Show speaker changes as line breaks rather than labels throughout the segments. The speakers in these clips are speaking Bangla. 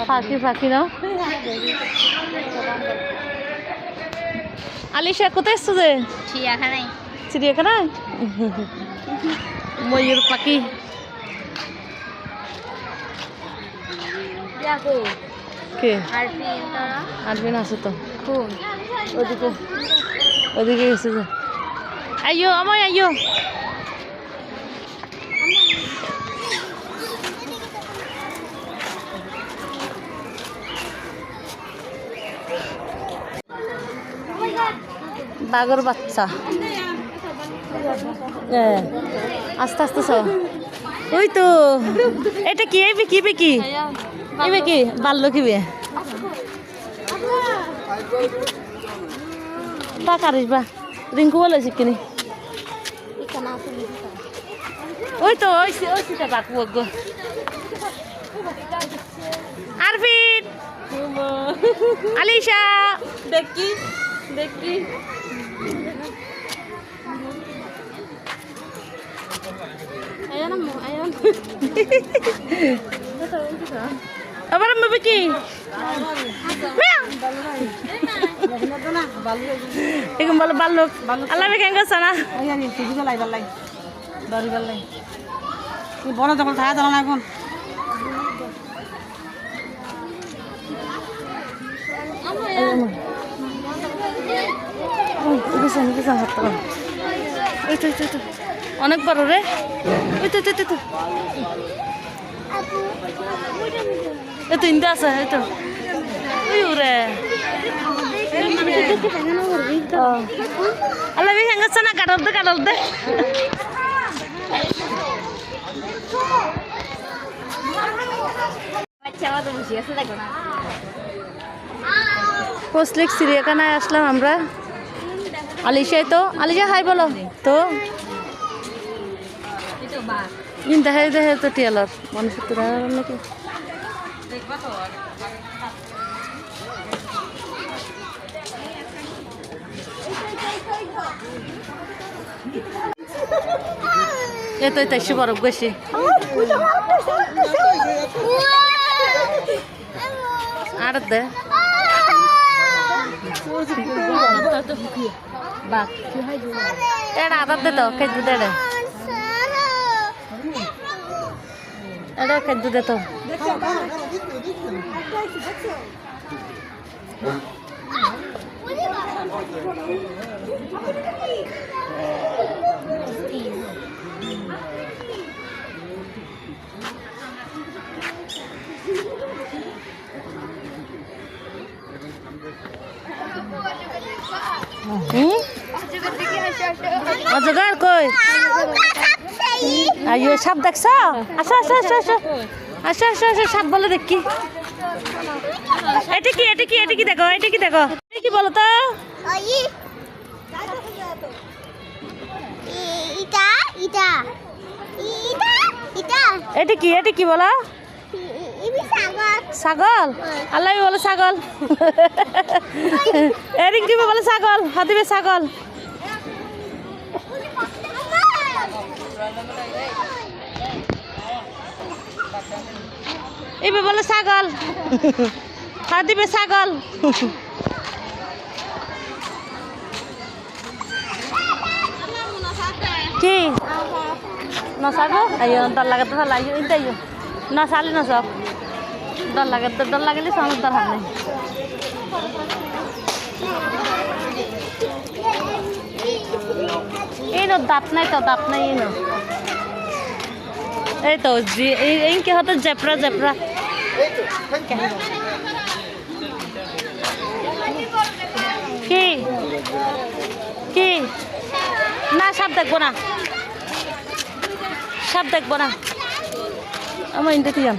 ফাঁকি ফাঁকি না আলিশা কোথায় এসছো যে
চিড়িয়াখানায়
চিড়িয়াখানায় ময়ূর পাখি কে আরবিন আছে তো ওদিকে ওদিকে গেছে যে আইয়ো আমায় আইয়ো বাঘের বাচ্চা আস্তে আস্তে সব ওই তো এটা কি এই কি বেকি এই বেকি বাল্য কি বে তা কারিস বা রিঙ্কু বলেছি কিনি ওই তো ওই সিটা বাঘ গো আরফিন আলিশা দেখি দেখি আবার আমি কি এরকম বলো বাল্লুক আল্লাহ কেন গেছে না
বড় যখন থাকা জানো না এখন
অনেক বড় রে ওই তো এই তো ইন্দা আছে এই তো ওই রে আল্লাহ হেঙ্গাচ্ছে না কাটল দে কোসলেক চিড়িয়াখানায় আসলাম আমরা আলিশাই তো আলিশা হাই বলো তো দেখে দেখে তো টিয়ালার মানুষের তো নাকি এ তো তাই বরফ গেছি আর দে এটা আদার দে তো খেতে দে এটা খেতে দে তো অজগর কই আইয়ো সাপ দেখছ আসো সাপ বলে দেখি এটা কি দেখো এটা কি বলো তো এটা কি বলো ছাগল আল্লাহ বলে ছাগল এরিঙ্কি বলে ছাগল হাতিবে ছাগল এবার বলে ছাগল হাতিবে ছাগল কি নসাগো আইয়ো ডর লাগে তো ভালো আইয়ো ইন্টাইয়ো নসালি নসক ডর লাগলে সমুদ্র হার নেই এই নো দাঁত নাই এই নো এই তো এই কি হতো জেব্রা কি না সাপ দেখবো না আমার ইন্টাতে যান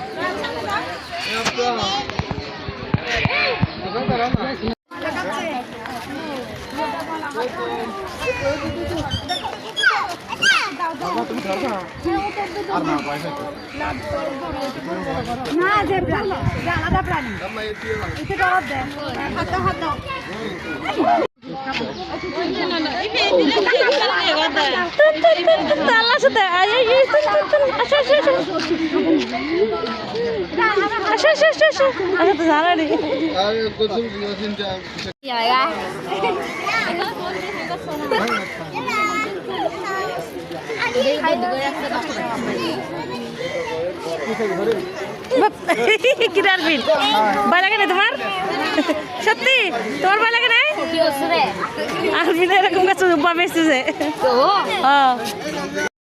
না জেব্রা আলাদা প্রাণী
আল্লাহ সাথে তো জানা নি কিরার বিল ভয় লাগে না তোমার? সত্যি তোমার ভয় লাগে না?
কি হচ্ছে রে?
আর বিনা এরকম কাছে বেসতেছে।